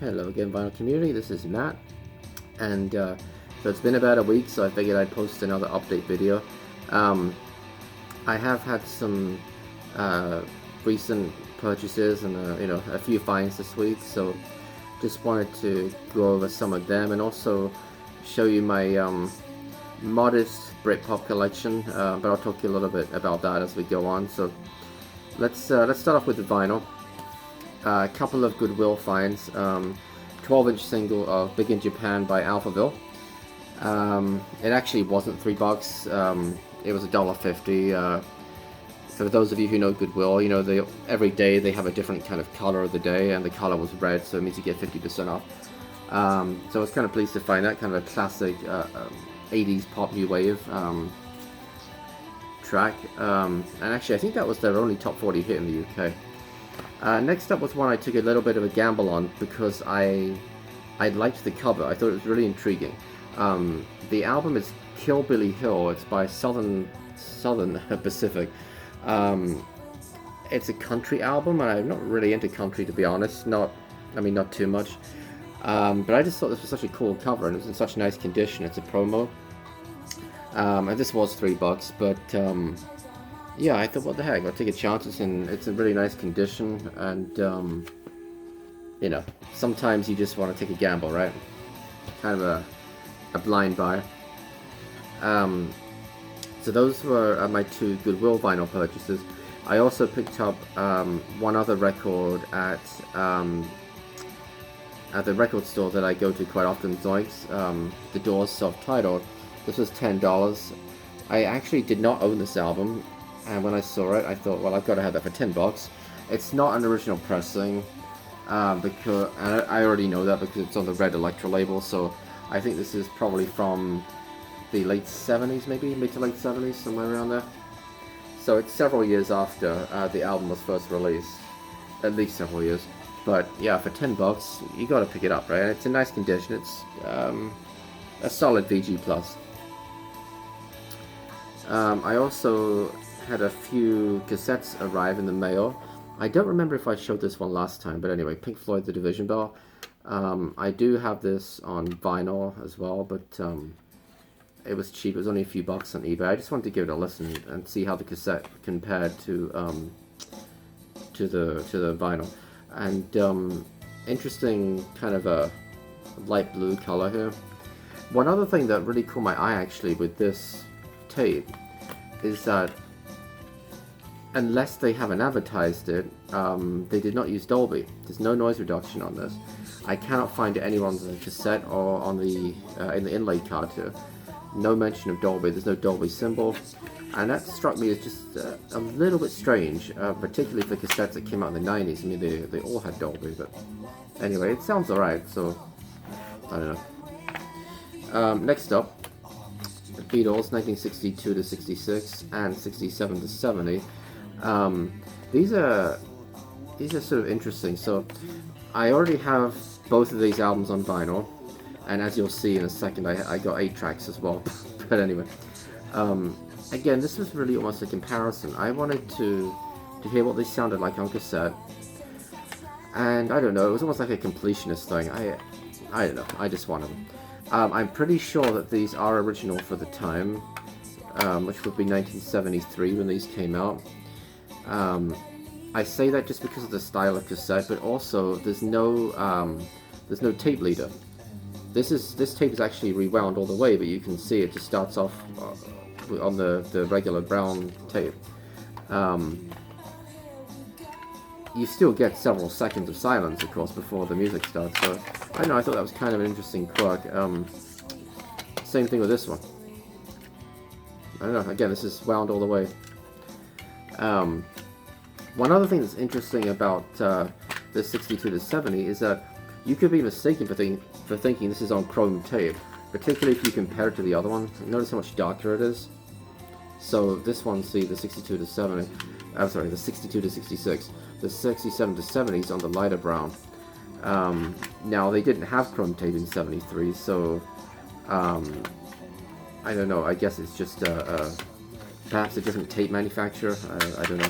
Hello again, Vinyl Community. This is Matt, and so it's been about a week, so I figured I'd post another update video. I have had some recent purchases and a few finds this week, so just wanted to go over some of them and also show you my modest Britpop collection. But I'll talk to you a little bit about that as we go on. So let's start off with the vinyl. A couple of Goodwill finds. 12-inch single of Big in Japan by Alphaville. It actually wasn't $3. It was $1.50. For those of you who know Goodwill, you know every day they have a different kind of color of the day, and the color was red, so it means you get 50% off. So I was kind of pleased to find that kind of a classic 80s pop new wave track. And actually, I think that was their only top 40 hit in the UK. Next up was one I took a little bit of a gamble on because I liked the cover. I thought it was really intriguing. The album is Kill Billy Hill. It's by Southern Pacific. It's a country album, and I'm not really into country, to be honest. Not too much. But I just thought this was such a cool cover, and it was in such nice condition. It's a promo. And this was $3, but yeah, I thought, what the heck, I'll take a chance. It's in really nice condition, and sometimes you just want to take a gamble, right? Kind of a blind buy. So those were my two Goodwill vinyl purchases. I also picked up one other record at the record store that I go to quite often, Zoinks, The Doors, self-titled. This was $10. I actually did not own this album, and when I saw it, I thought, well, I've got to have that for $10. It's not an original pressing, because and I already know that because it's on the Red Electra label. So I think this is probably from the late 70s, maybe mid to late 70s, somewhere around there. So it's several years after the album was first released, at least several years. But yeah, for $10, you got to pick it up, right? It's in nice condition. It's a solid VG plus. I also had a few cassettes arrive in the mail. I don't remember if I showed this one last time, but anyway, Pink Floyd, The Division Bell. I do have this on vinyl as well, but it was cheap. It was only a few bucks on eBay. I just wanted to give it a listen and see how the cassette compared to the vinyl. And interesting kind of a light blue color here. One other thing that really caught my eye actually with this tape is that unless they haven't advertised it, they did not use Dolby. There's no noise reduction on this. I cannot find it anywhere on the cassette or on the in the inlay card here. No mention of Dolby. There's no Dolby symbol, and that struck me as just a little bit strange, particularly for cassettes that came out in the 90s. I mean, they all had Dolby, but anyway, it sounds alright. So I don't know. Next up, the Beatles, 1962 to 66 and 67 to 70. These are sort of interesting. So I already have both of these albums on vinyl, and as you'll see in a second, I got 8 tracks as well. But anyway, again, this was really almost a comparison. I wanted to hear what they sounded like on cassette, and I don't know, it was almost like a completionist thing. I don't know, I just wanted them. I'm pretty sure that these are original for the time, which would be 1973 when these came out. I say that just because of the style of cassette, but also there's no tape leader. This tape is actually rewound all the way, but you can see it just starts off on the regular brown tape. You still get several seconds of silence, of course, before the music starts. So I don't know, I thought that was kind of an interesting quirk. Same thing with this one. I don't know. Again, this is wound all the way. One other thing that's interesting about this 62 to 70 is that you could be mistaken for thinking this is on chrome tape, particularly if you compare it to the other one. Notice how much darker it is. So this one, see, the 62 to 70. I'm sorry, the 62 to 66. The 67 to 70 is on the lighter brown. Now, they didn't have chrome tape in 73, so I don't know. I guess it's just perhaps a different tape manufacturer. I don't know.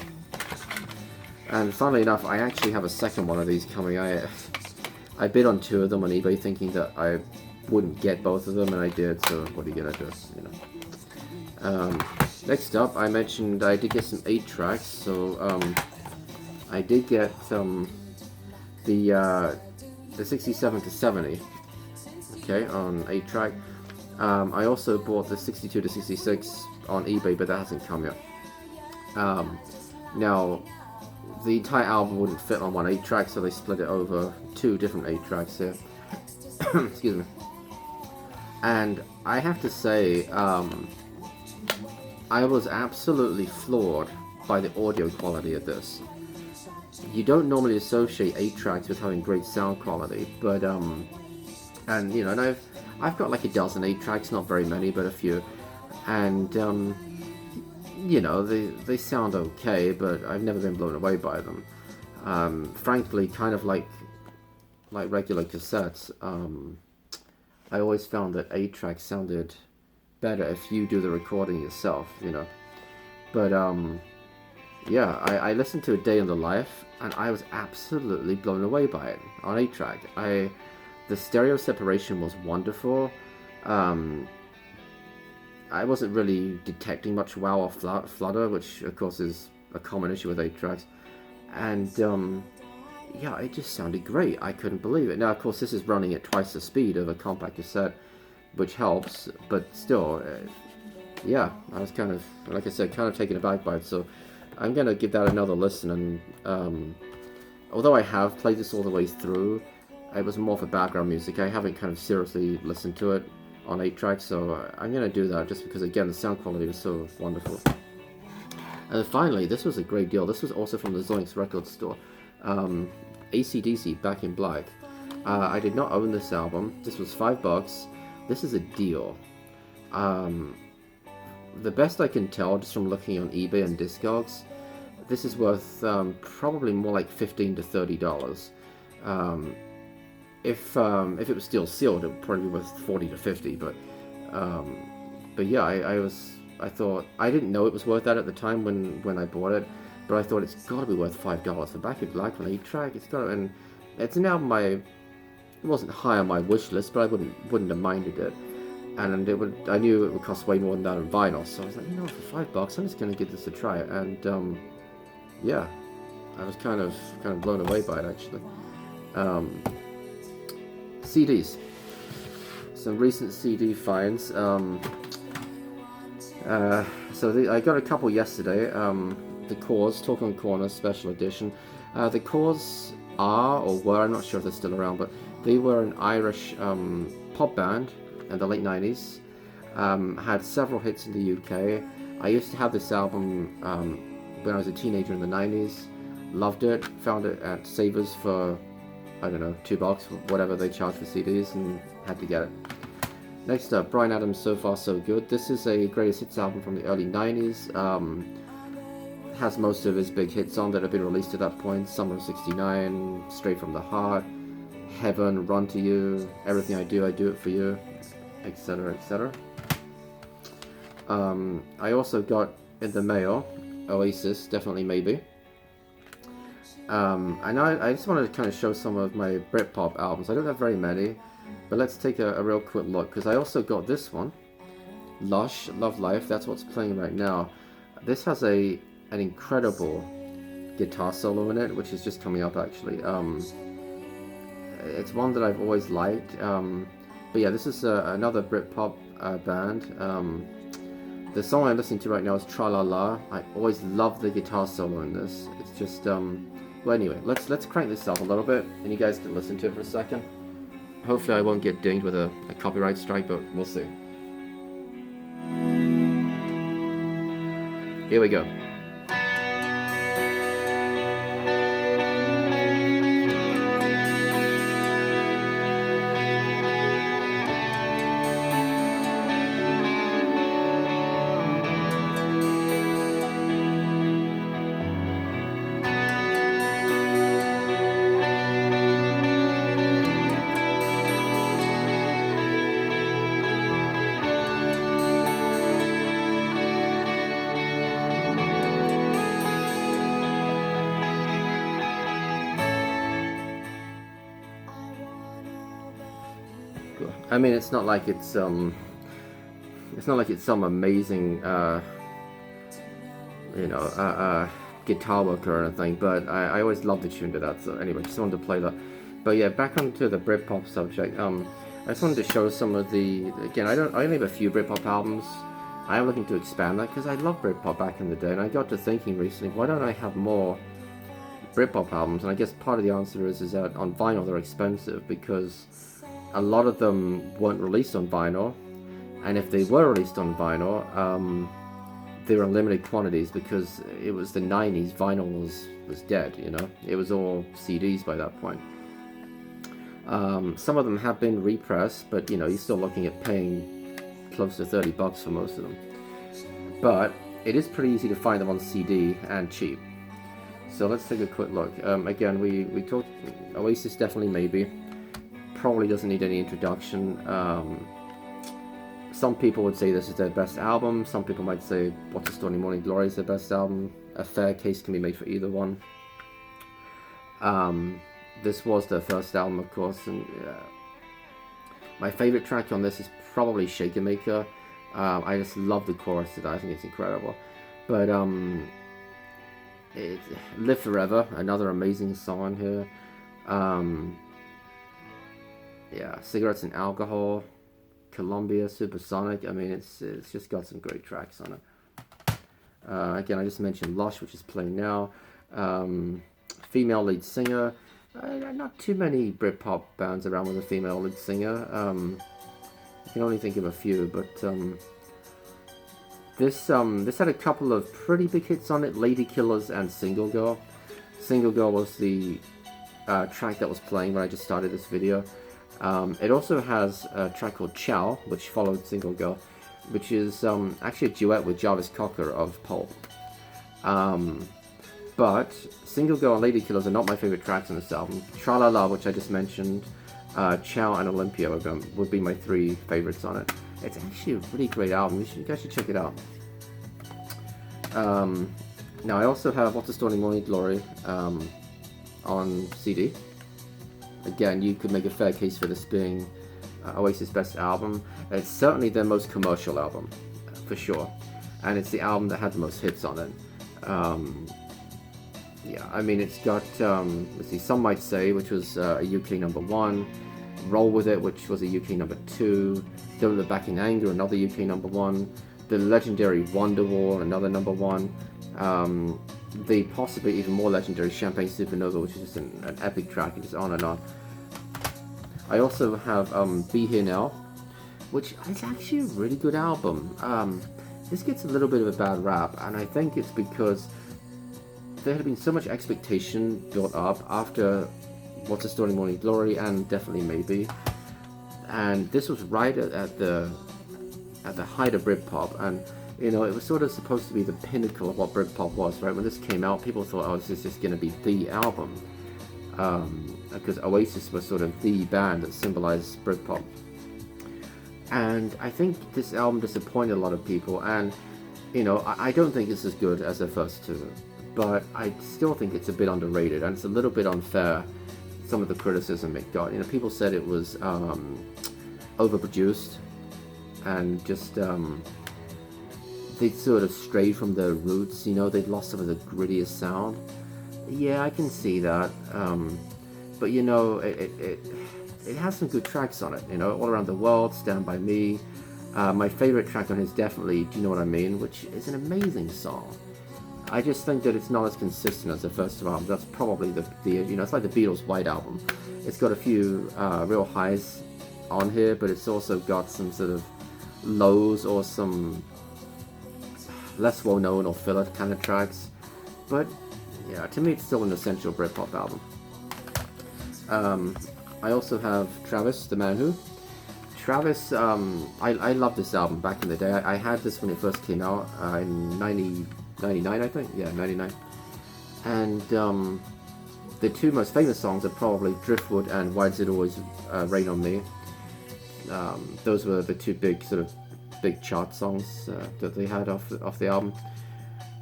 And funnily enough, I actually have a second one of these coming. I I bid on 2 of them on eBay thinking that I wouldn't get both of them, and I did, so what are you gonna do, you know. Next up, I mentioned I did get some 8 tracks, so I did get the 67 to 70, okay, on 8 track. I also bought the 62 to 66 on eBay, but that hasn't come yet. Now, the entire album wouldn't fit on one 8 track, so they split it over 2 different 8 tracks here. Excuse me. And I have to say, I was absolutely floored by the audio quality of this. You don't normally associate 8 tracks with having great sound quality, but and you know, and I've got like a dozen 8 tracks, not very many, but a few, and you know, they sound okay, but I've never been blown away by them. Frankly, kind of like regular cassettes, I always found that 8 tracks sounded better if you do the recording yourself, you know. But yeah, I listened to A Day in the Life, and I was absolutely blown away by it on 8 track. The stereo separation was wonderful. I wasn't really detecting much wow or flutter, which of course is a common issue with 8 tracks. And yeah, it just sounded great. I couldn't believe it. Now, of course, this is running at twice the speed of a compact cassette, which helps, but still, yeah, I was kind of, like I said, kind of taken aback by it. So I'm going to give that another listen. And although I have played this all the way through, it was more for background music. I haven't kind of seriously listened to it on 8 tracks, so I'm going to do that just because, again, the sound quality was so wonderful. And then finally, this was a great deal. This was also from the Zoinks record store. ACDC, Back in Black. I did not own this album. This was $5. This is a deal. The best I can tell, just from looking on eBay and Discogs, this is worth probably more like $15 to $30. If it was still sealed, it would probably be worth 40 to 50. But yeah, I thought, I didn't know it was worth that at the time when I bought it, but I thought it's got to be worth $5 for Back in Black on 8 track. It's got, and it's an album it wasn't high on my wish list, but I wouldn't have minded it. And I knew it would cost way more than that on vinyl, so I was like, you know, for $5, I'm just gonna give this a try. And yeah, I was kind of blown away by it actually. CDs, some recent CD finds. I got a couple yesterday. The Cause, Talk on Corner Special Edition. The Cause are, or were, I'm not sure if they're still around, but they were an Irish pop band in the late 90s. Had several hits in the UK. I used to have this album when I was a teenager in the 90s. Loved it. Found it at Savers for, I don't know, $2, whatever they charge for CDs, and had to get it. Next up, Bryan Adams' So Far So Good. This is a greatest hits album from the early 90s. Has most of his big hits on that have been released at that point. Summer of '69, Straight from the Heart, Heaven, Run to You, Everything I Do It For You, etc., etc. I also got in the mail Oasis, Definitely Maybe. And I just wanted to kind of show some of my Britpop albums. I don't have very many, but let's take a real quick look, because I also got this one, Lush, Love Life. That's what's playing right now. This has an incredible guitar solo in it, which is just coming up actually. It's one that I've always liked. But yeah, this is another Britpop band. The song I'm listening to right now is Tra La La. I always love the guitar solo in this. It's just well, anyway, let's crank this up a little bit, and you guys can listen to it for a second. Hopefully I won't get dinged with a copyright strike, but we'll see. Here we go. I mean, it's not like it's some amazing, guitar work or anything, but I always love the tune to that. So anyway, just wanted to play that. But yeah, back onto the Britpop subject. I just wanted to show some of the. Again, I only have a few Britpop albums. I am looking to expand that because I loved Britpop back in the day, and I got to thinking recently, why don't I have more Britpop albums? And I guess part of the answer is that on vinyl they're expensive because a lot of them weren't released on vinyl, and if they were released on vinyl, they were in limited quantities because it was the 90s. Vinyl was dead, you know. It was all CDs by that point. Some of them have been repressed, but you know, you're still looking at paying close to $30 for most of them. But it is pretty easy to find them on CD and cheap. So let's take a quick look. Again, we talked Oasis, definitely maybe. Probably doesn't need any introduction. Some people would say this is their best album. Some people might say What's the Story, Morning Glory is their best album. A fair case can be made for either one. This was their first album, of course, and my favorite track on this is probably Shaker Maker. I just love the chorus to that. I think it's incredible. But Live Forever, another amazing song here. Yeah, Cigarettes and Alcohol, Columbia, Supersonic. I mean, it's just got some great tracks on it. Again, I just mentioned Lush, which is playing now. Female lead singer. Not too many Britpop bands around with a female lead singer. I can only think of a few, but this had a couple of pretty big hits on it: Lady Killers and Single Girl. Single Girl was the track that was playing when I just started this video. It also has a track called Ciao, which followed Single Girl, which is actually a duet with Jarvis Cocker of Pulp. But Single Girl and Lady Killers are not my favorite tracks on this album. Tra La La, which I just mentioned, Ciao and Olympia would be my three favorites on it. It's actually a really great album. You guys should check it out. Now I also have What's the Story, Morning Glory on CD. Again, you could make a fair case for this being Oasis' best album. It's certainly their most commercial album, for sure. And it's the album that had the most hits on it. Yeah, I mean, it's got, let's see, Some Might Say, which was a UK #1, Roll With It, which was a UK #2, Don't Look Back in Anger, another UK #1, the legendary Wonderwall, another #1, the possibly even more legendary Champagne Supernova, which is just an epic track, and just on and on. I also have Be Here Now, which is actually a really good album. This gets a little bit of a bad rap, and I think it's because there had been so much expectation built up after What's the Story, Morning Glory, and definitely Maybe. And this was right at the height of Britpop, and you know, it was sort of supposed to be the pinnacle of what Britpop was, right? When this came out, people thought, oh, this is just going to be the album. Because Oasis was sort of the band that symbolized Britpop. And I think this album disappointed a lot of people, and you know, I don't think it's as good as the first two, but I still think it's a bit underrated, and it's a little bit unfair, some of the criticism it got. You know, people said it was overproduced, and just they'd sort of strayed from their roots, you know, they'd lost some of the grittiest sound. Yeah, I can see that, but you know, it has some good tracks on it, you know, All Around the World, Stand By Me. My favorite track on it is definitely Do You Know What I Mean, which is an amazing song. I just think that it's not as consistent as the first two albums. That's probably the you know, it's like the Beatles' White Album. It's got a few real highs on here, but it's also got some sort of lows or some less well-known or filler kind of tracks. But yeah, to me it's still an essential Britpop album. I also have Travis, The Man Who. Travis, I loved this album back in the day. I had this when it first came out in 99, I think. Yeah, 99. And the two most famous songs are probably Driftwood and Why Does It Always Rain on Me. Those were the two big chart songs that they had off the album.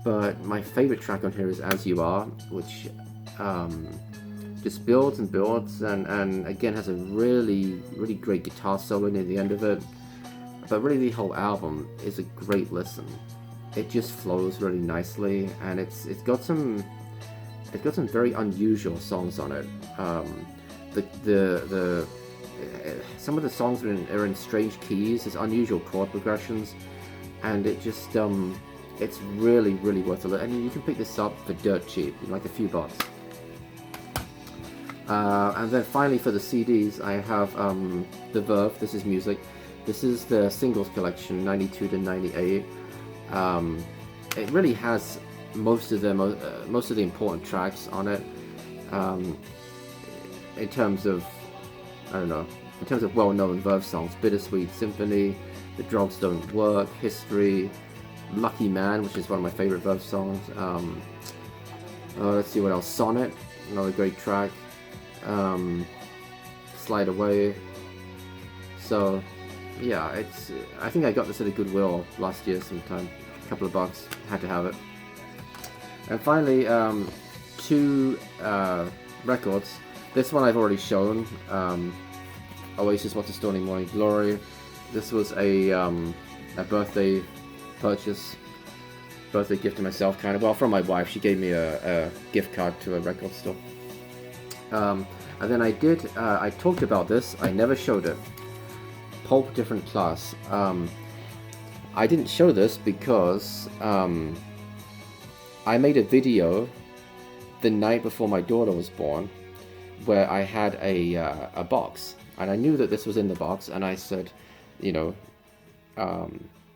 But my favorite track on here is As You Are, which just builds and builds, and again has a really great guitar solo near the end of it. But really, the whole album is a great listen. It just flows really nicely, and it's got some very unusual songs on it. Some of the songs are in strange keys. There's unusual chord progressions, and it just it's really worth a look. I mean, you can pick this up for dirt cheap, like a few bucks. And then finally for the CDs, I have The Verve, This Is Music. This is the singles collection, 92 to 98. It really has most of the important tracks on it. In terms of, in terms of well-known Verve songs: Bittersweet Symphony, The Drugs Don't Work, History, Lucky Man, which is one of my favorite Verve songs. Let's see what else. Sonnet, another great track. Slide Away. So yeah, I think I got this at a Goodwill last year sometime. A couple of bucks, had to have it. And finally, two records. This one I've already shown. Oasis, What a Stormy Morning Glory. This was a birthday purchase, birthday gift to myself, kind of. Well, from my wife. She gave me a gift card to a record store. And then I talked about this. I never showed it. Pulp, Different Class. I didn't show this because I made a video the night before my daughter was born, where I had a box, and I knew that this was in the box, and I said,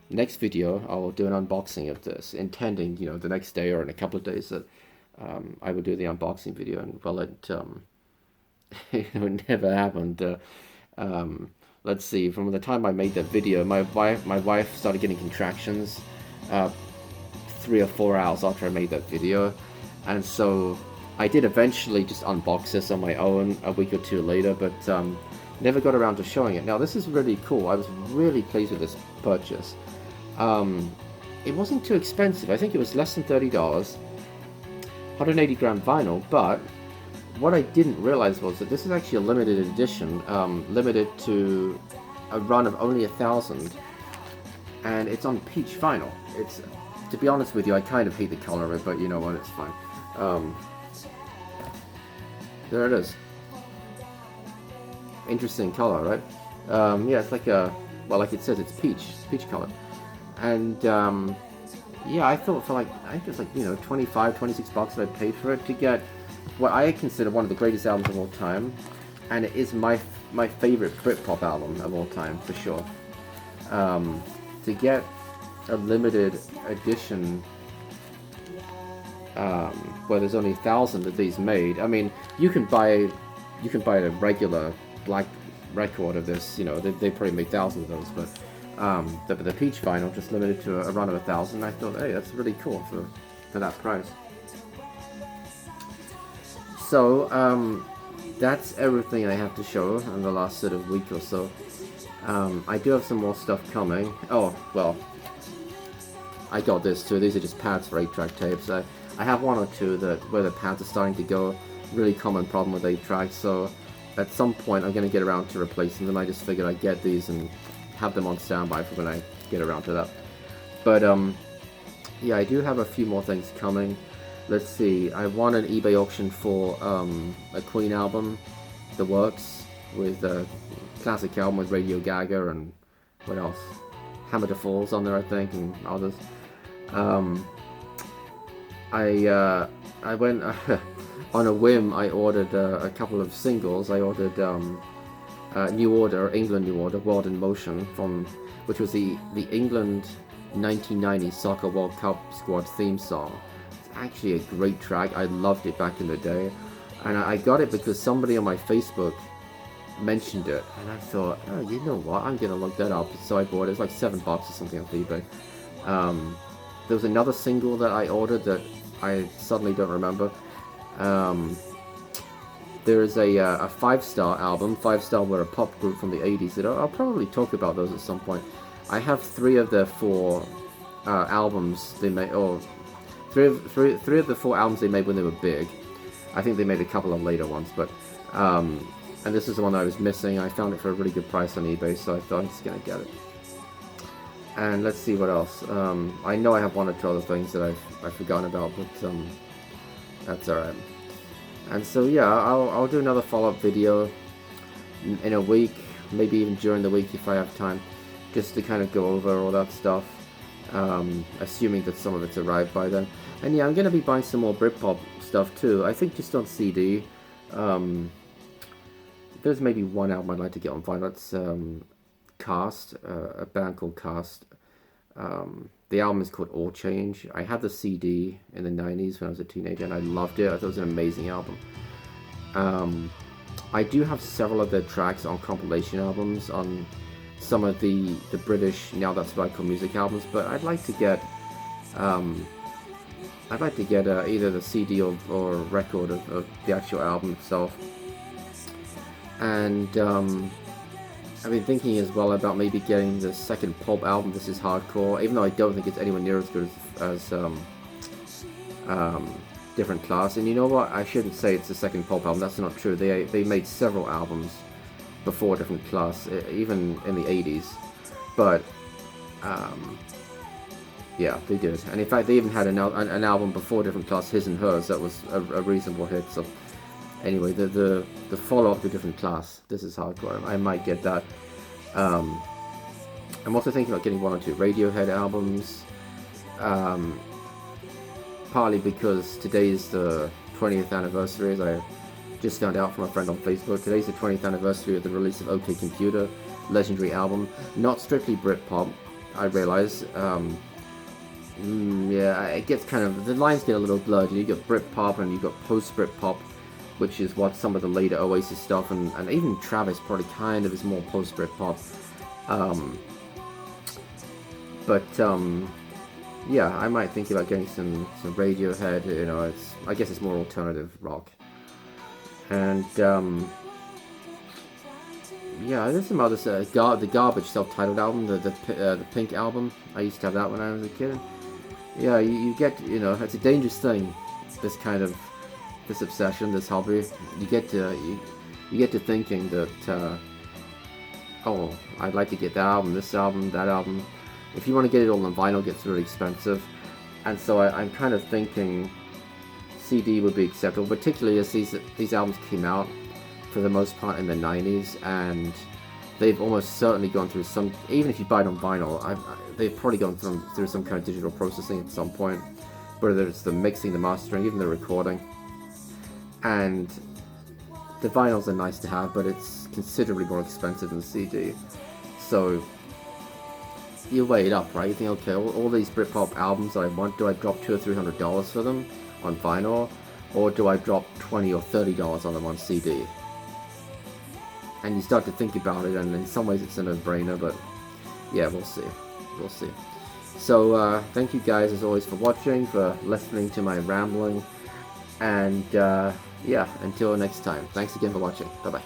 next video I'll do an unboxing of this, intending, the next day or in a couple of days that I would do the unboxing video, and well, it never happened. Let's see, from the time I made that video, my wife started getting contractions 3 or 4 hours after I made that video, and so I did eventually just unbox this on my own a week or two later, but never got around to showing it. Now this is really cool. I was really pleased with this purchase. It wasn't too expensive. I think it was less than $30, 180 gram vinyl, but what I didn't realize was that this is actually a limited edition, limited to a run of only 1,000, and it's on peach vinyl. It's, to be honest with you, I kind of hate the color of it, but you know what, it's fine. There it is. Interesting color, right? Yeah, it's like like it says, it's peach color. And yeah, I thought I think it's like, 25, 26 bucks that I paid for it to get what I consider one of the greatest albums of all time, and it is my favorite Britpop album of all time, for sure. To get a limited edition where there's only 1,000 of these made. I mean, you can buy a regular black record of this. They probably made thousands of those, but the peach vinyl just limited to a run of 1,000. I thought, hey, that's really cool for that price. So that's everything I have to show in the last sort of week or so. I do have some more stuff coming. Oh well, I got this too. These are just pads for 8-track tapes. I have one or two where the pads are starting to go. Really common problem with 8-tracks. So at some point I'm going to get around to replacing them. I just figured I'd get these and have them on standby for when I get around to that. But yeah, I do have a few more things coming. Let's see. I won an eBay auction for a Queen album, The Works, with a classic album with Radio Gaga and what else? Hammer to Falls on there, I think, and others. I went on a whim. I ordered a couple of singles. I ordered New Order, England New Order, World in Motion, which was the England 1990 Soccer World Cup squad theme song. It's actually a great track. I loved it back in the day, and I got it because somebody on my Facebook mentioned it, and I thought, oh, you know what, I'm gonna look that up. So I bought it. It was like $7 or something on eBay. There was another single that I ordered that I suddenly don't remember. There is a 5-star album. 5-star were a pop group from the 80s. That I'll probably talk about those at some point. I have 3 of their 4 albums they made, or three of the 4 albums they made when they were big. I think they made a couple of later ones, but and this is the one that I was missing. I found it for a really good price on eBay, so I thought I'm just gonna get it. And let's see what else. I know I have one or two other things that I've forgotten about, but that's alright. And so yeah, I'll do another follow-up video in a week, maybe even during the week if I have time, just to kind of go over all that stuff, assuming that some of it's arrived by then. And yeah, I'm going to be buying some more Britpop stuff too, I think just on CD. There's maybe one album I'd like to get on vinyl. It's Cast, a band called Cast. The album is called All Change. I had the CD in the 90s when I was a teenager and I loved it. I thought it was an amazing album. I do have several of their tracks on compilation albums on some of the British Now That's What I Call Music albums, but I'd like to get either the CD or record of the actual album itself. And I've been thinking as well about maybe getting the second Pulp album, This Is Hardcore, even though I don't think it's anywhere near as good as Different Class. And you know what, I shouldn't say it's the second Pulp album, that's not true. They made several albums before Different Class, even in the 80s, but yeah, they did. And in fact they even had an album before Different Class, His and Hers, that was a reasonable hit. So anyway, the follow-up to Different Class, This Is Hardcore, I might get that. I'm also thinking about getting one or two Radiohead albums, partly because today is the 20th anniversary, as I just found out from a friend on Facebook. Today's the 20th anniversary of the release of OK Computer, legendary album, not strictly Britpop, I realize. Yeah, it gets kind of, the lines get a little blurred. You got Britpop and you got post-Britpop, which is what some of the later Oasis stuff, and even Travis probably kind of is more post-Britpop. Yeah, I might think about getting some Radiohead, you know, I guess it's more alternative rock. And yeah, there's some others, the Garbage self-titled album, the Pink album, I used to have that when I was a kid. Yeah, you get, you know, it's a dangerous thing, this obsession, this hobby. You get to thinking that, oh, I'd like to get that album, this album, that album. If you want to get it all on vinyl, it gets really expensive. And so I'm kind of thinking CD would be acceptable, particularly as these albums came out for the most part in the 90s, and they've almost certainly gone through some, even if you buy it on vinyl, they've probably gone through some kind of digital processing at some point, whether it's the mixing, the mastering, even the recording. And the vinyls are nice to have, but it's considerably more expensive than CD. So you weigh it up, right? You think, okay, all these Britpop albums that I want, do I drop $200 or $300 for them on vinyl, or do I drop $20 or $30 on them on CD? And you start to think about it, and in some ways it's a no-brainer, but yeah, we'll see. So thank you guys as always for watching, for listening to my rambling, and yeah, until next time, thanks again for watching. Bye bye.